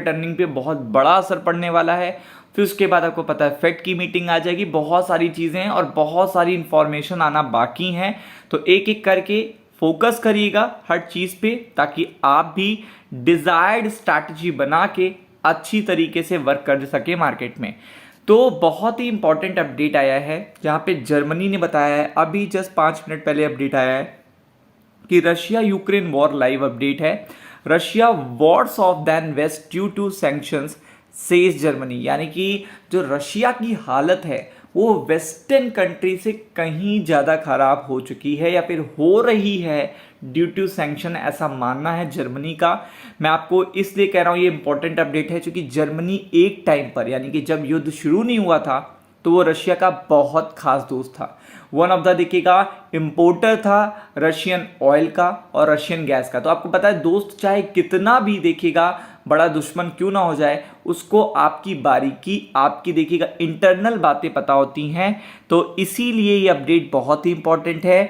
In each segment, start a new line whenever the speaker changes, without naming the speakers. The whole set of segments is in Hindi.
टर्निंग पे बहुत बड़ा असर पड़ने वाला है। फिर उसके बाद आपको पता है फेड की मीटिंग आ जाएगी, बहुत सारी चीज़ें हैं और बहुत सारी इंफॉर्मेशन आना बाकी हैं। तो एक एक करके फोकस करिएगा हर चीज़ पे, ताकि आप भी डिज़ायर्ड स्ट्रैटेजी बना के अच्छी तरीके से वर्क कर सके मार्केट में। तो बहुत ही इंपॉर्टेंट अपडेट आया है जहाँ पे जर्मनी ने बताया है, अभी जस्ट 5 मिनट पहले अपडेट आया है कि Russia Ukraine war live update है। Russia worse off than West due to sanctions says Germany, यानी कि जो रशिया की हालत है वो वेस्टर्न कंट्री से कहीं ज़्यादा खराब हो चुकी है या फिर हो रही है ड्यू टू सैंक्शन, ऐसा मानना है जर्मनी का। मैं आपको इसलिए कह रहा हूँ ये इंपॉर्टेंट अपडेट है क्योंकि जर्मनी एक टाइम पर, यानी कि जब युद्ध शुरू नहीं हुआ था, तो वो रशिया का बहुत खास दोस्त था। वन ऑफ द देखिएगा इंपोर्टर था रशियन ऑयल का और रशियन गैस का। तो आपको पता है दोस्त चाहे कितना भी देखिएगा बड़ा दुश्मन क्यों ना हो जाए, उसको आपकी बारीकी, आपकी देखिएगा इंटरनल बातें पता होती हैं। तो इसीलिए ये अपडेट बहुत ही इंपॉर्टेंट है।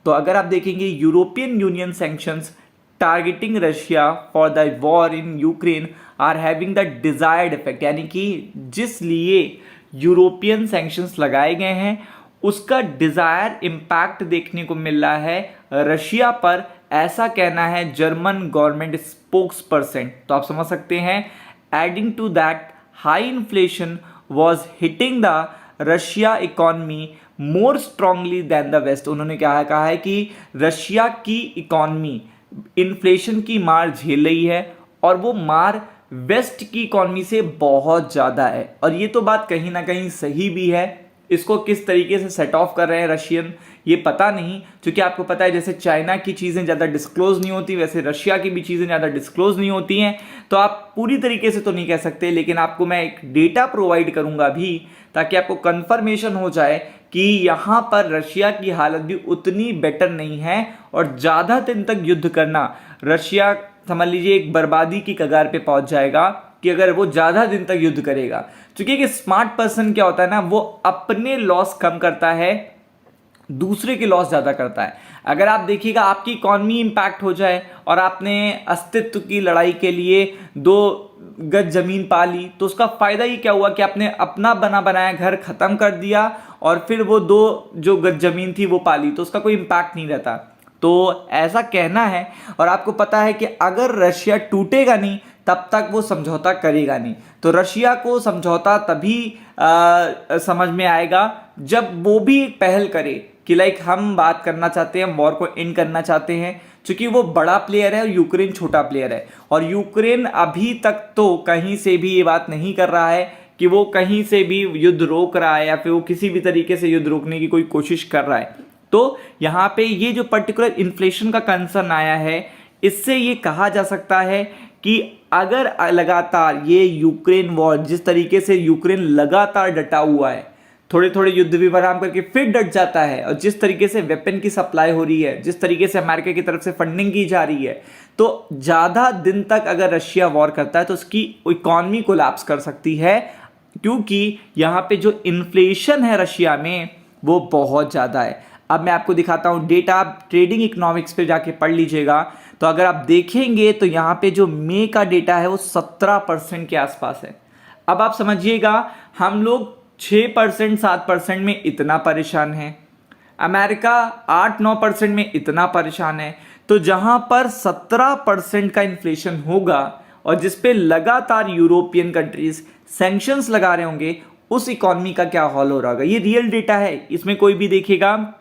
तो अगर आप देखेंगे European Union sanctions targeting Russia for the war in Ukraine are having the desired effect, यानी कि जिस लिए यूरोपियन सैंक्शंस लगाए गए हैं उसका डिजायर इंपैक्ट देखने को मिल रहा है रशिया पर, ऐसा कहना है जर्मन गवर्नमेंट स्पोक्स पर्सन। तो आप समझ सकते हैं, adding to that high inflation was hitting the Russia economy more strongly than the west. उन्होंने क्या कहा है कि रशिया की इकॉनमी इन्फ्लेशन की मार झेल रही है और वो मार वेस्ट की इकॉनमी से बहुत ज़्यादा है। और ये तो बात कहीं ना कहीं सही भी है। इसको किस तरीके से सेट ऑफ कर रहे हैं रशियन ये पता नहीं, क्योंकि आपको पता है जैसे चाइना की चीज़ें ज़्यादा डिस्क्लोज नहीं होती, वैसे रशिया की भी चीज़ें ज़्यादा डिस्क्लोज नहीं होती हैं। तो आप पूरी तरीके से तो नहीं कह सकते, लेकिन आपको मैं एक डेटा प्रोवाइड करूंगा भी ताकि आपको कंफर्मेशन हो जाए कि यहाँ पर रशिया की हालत भी उतनी बेटर नहीं है और ज़्यादा दिन तक युद्ध करना, रशिया समझ लीजिए एक बर्बादी की कगार पे पहुंच जाएगा कि अगर वो ज़्यादा दिन तक युद्ध करेगा। क्योंकि एक स्मार्ट पर्सन क्या होता है ना, वो अपने लॉस कम करता है, दूसरे के लॉस ज़्यादा करता है। अगर आप देखिएगा आपकी इकॉनमी इंपैक्ट हो जाए और आपने अस्तित्व की लड़ाई के लिए 2 गज जमीन पा ली, तो उसका फ़ायदा ही क्या हुआ कि आपने अपना बना बनाया घर ख़त्म कर दिया और फिर वो 2 जो गज जमीन थी वो पा ली, तो उसका कोई इम्पैक्ट नहीं रहता। तो ऐसा कहना है। और आपको पता है कि अगर रशिया टूटेगा नहीं तब तक वो समझौता करेगा नहीं। तो रशिया को समझौता तभी समझ में आएगा जब वो भी एक पहल करे कि लाइक हम बात करना चाहते हैं, वॉर को एंड करना चाहते हैं, क्योंकि वो बड़ा प्लेयर है और यूक्रेन छोटा प्लेयर है। और यूक्रेन अभी तक तो कहीं से भी ये बात नहीं कर रहा है कि वो कहीं से भी युद्ध रोक रहा है या फिर वो किसी भी तरीके से युद्ध रोकने की कोई कोशिश कर रहा है। तो यहाँ पे ये जो पर्टिकुलर इन्फ्लेशन का कंसर्न आया है, इससे ये कहा जा सकता है कि अगर लगातार ये यूक्रेन वॉर, जिस तरीके से यूक्रेन लगातार डटा हुआ है, थोड़े थोड़े युद्ध विराम करके फिर डट जाता है, और जिस तरीके से वेपन की सप्लाई हो रही है, जिस तरीके से अमेरिका की तरफ से फंडिंग की जा रही है, तो ज़्यादा दिन तक अगर रशिया वॉर करता है तो उसकी इकॉनमी कोलैप्स कर सकती है, क्योंकि यहाँ पे जो इन्फ्लेशन है रशिया में वो बहुत ज़्यादा है। अब मैं आपको दिखाता हूँ डेटा, आप ट्रेडिंग इकोनॉमिक्स पे जाके पढ़ लीजिएगा। तो अगर आप देखेंगे तो यहाँ पे जो मई का डेटा है वो 17% के आसपास है। अब आप समझिएगा हम लोग 6% 7% में इतना परेशान है, अमेरिका 8-9% में इतना परेशान है। तो जहाँ पर 17% का इन्फ्लेशन होगा और जिस पे लगातार यूरोपियन कंट्रीज सैंक्शंस लगा रहे होंगे, उस इकॉनमी का क्या हाल हो रहा होगा। ये रियल डेटा है, इसमें कोई भी देखिएगा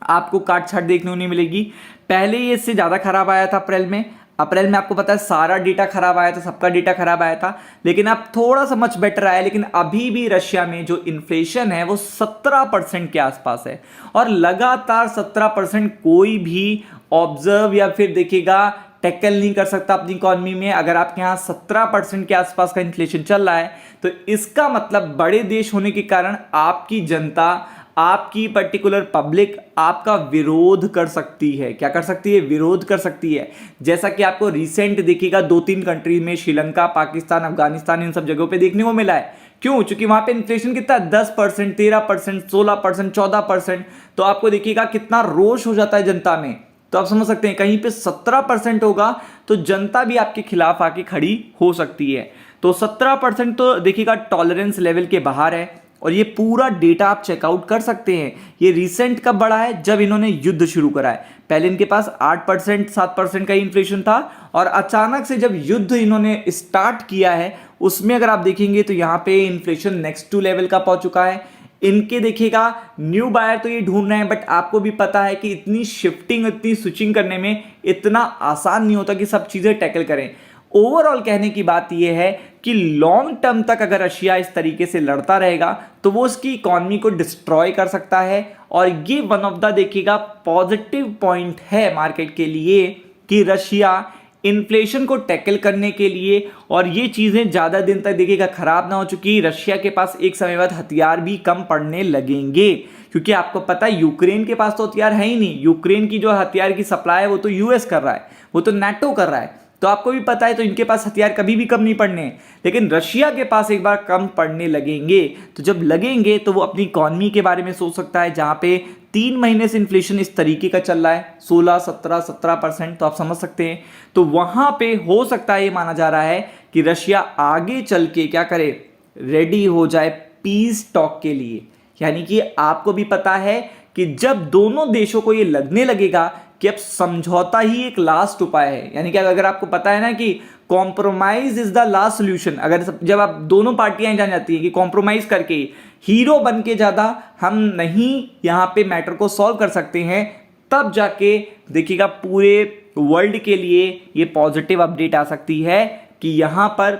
आपको काट छाट देखने को नहीं मिलेगी। पहले ये इससे ज़्यादा खराब आया था अप्रैल में आपको पता है सारा डेटा खराब आया था, सबका डेटा खराब आया था, लेकिन अब थोड़ा सा मच बेटर आया। लेकिन अभी भी रशिया में जो इन्फ्लेशन है वो 17% के आसपास है और लगातार 17% कोई भी ऑब्जर्व या फिर देखिएगा टैकल नहीं कर सकता अपनी इकॉनमी में। अगर आपके यहाँ 17% के आसपास का इन्फ्लेशन चल रहा है तो इसका मतलब बड़े देश होने के कारण आपकी जनता, आपकी पर्टिकुलर पब्लिक आपका विरोध कर सकती है। क्या कर सकती है? विरोध कर सकती है। जैसा कि आपको रिसेंट देखिएगा 2-3 कंट्री में, श्रीलंका, पाकिस्तान, अफगानिस्तान, इन सब जगहों पे देखने को मिला है। क्यों? क्योंकि वहां पे इन्फ्लेशन कितना 10%, 13%, 16%, 14%। तो आपको देखिएगा कितना रोष हो जाता है जनता में तो आप समझ सकते हैं कहीं पे 17% होगा तो जनता भी आपके खिलाफ आके खड़ी हो सकती है। तो 17% तो देखिएगा टॉलरेंस लेवल के बाहर है और ये पूरा डेटा आप चेकआउट कर सकते हैं। ये रिसेंट कब बढ़ा है, जब इन्होंने युद्ध शुरू करा है। पहले इनके पास 8% 7% का इन्फ्लेशन था और अचानक से जब युद्ध इन्होंने स्टार्ट किया है उसमें अगर आप देखेंगे तो यहाँ पे इन्फ्लेशन नेक्स्ट टू लेवल का पहुंच चुका है। इनके देखिएगा न्यू बायर तो ये ढूंढ रहे हैं, बट आपको भी पता है कि इतनी शिफ्टिंग इतनी स्विचिंग करने में इतना आसान नहीं होता कि सब चीजें टैकल करें। ओवरऑल कहने की बात यह है कि लॉन्ग टर्म तक अगर रशिया इस तरीके से लड़ता रहेगा तो वो उसकी इकोनॉमी को डिस्ट्रॉय कर सकता है। और ये वन ऑफ द देखिएगा पॉजिटिव पॉइंट है मार्केट के लिए कि रशिया इन्फ्लेशन को टैकल करने के लिए और ये चीजें ज्यादा दिन तक देखिएगा खराब ना हो चुकी, रशिया के पास एक समय बाद हथियार भी कम पड़ने लगेंगे। क्योंकि आपको पता है यूक्रेन के पास तो हथियार है ही नहीं, यूक्रेन की जो हथियार की सप्लाई है वो तो यूएस कर रहा है, वो तो नाटो कर रहा है, तो आपको भी पता है। तो इनके पास हथियार कभी भी कम नहीं पड़ने, लेकिन रशिया के पास एक बार कम पड़ने लगेंगे तो जब लगेंगे तो वो अपनी इकोनॉमी के बारे में सोच सकता है। जहां पे 3 महीने से इन्फ्लेशन इस तरीके का चल रहा है 16-17% तो आप समझ सकते हैं। तो वहां पे हो सकता है, ये माना जा रहा है कि रशिया आगे चल के क्या करे, रेडी हो जाए पीस टॉक के लिए। यानी कि आपको भी पता है कि जब दोनों देशों को ये लगने लगेगा कि अब समझौता ही एक लास्ट उपाय है, यानी कि अगर आपको पता है ना कि compromise is the last solution, अगर जब आप दोनों पार्टियां जान जाती है कि कॉम्प्रोमाइज करके हीरो बन के ज्यादा हम नहीं यहां पे मैटर को सॉल्व कर सकते हैं, तब जाके देखिएगा पूरे वर्ल्ड के लिए ये पॉजिटिव अपडेट आ सकती है कि यहां पर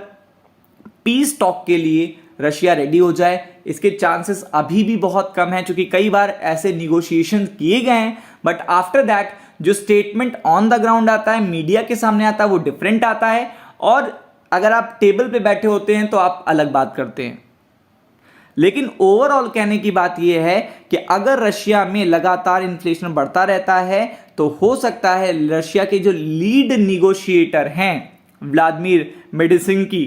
पीस टॉक के लिए रशिया रेडी हो जाए। इसके चांसेस अभी भी बहुत कम हैं, क्योंकि कई बार ऐसे निगोशिएशन किए गए हैं, बट आफ्टर दैट जो स्टेटमेंट ऑन द ग्राउंड आता है, मीडिया के सामने आता है, वो डिफरेंट आता है। और अगर आप टेबल पे बैठे होते हैं तो आप अलग बात करते हैं। लेकिन ओवरऑल कहने की बात यह है कि अगर रशिया में लगातार इन्फ्लेशन बढ़ता रहता है तो हो सकता है रशिया के जो लीड निगोशिएटर हैं व्लादिमीर मेडिसिंस्की,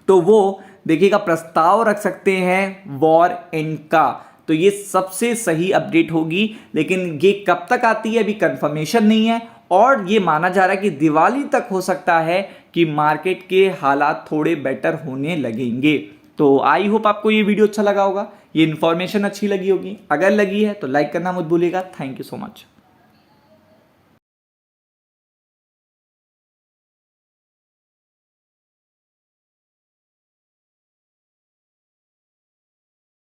तो वो देखिएगा प्रस्ताव रख सकते हैं वॉर एंड का। तो ये सबसे सही अपडेट होगी, लेकिन ये कब तक आती है अभी कंफर्मेशन नहीं है। और ये माना जा रहा है कि दिवाली तक हो सकता है कि मार्केट के हालात थोड़े बेटर होने लगेंगे। तो आई होप आपको ये वीडियो अच्छा लगा होगा, ये इन्फॉर्मेशन अच्छी लगी होगी। अगर लगी है तो लाइक करना मत भूलिएगा। Thank you so much.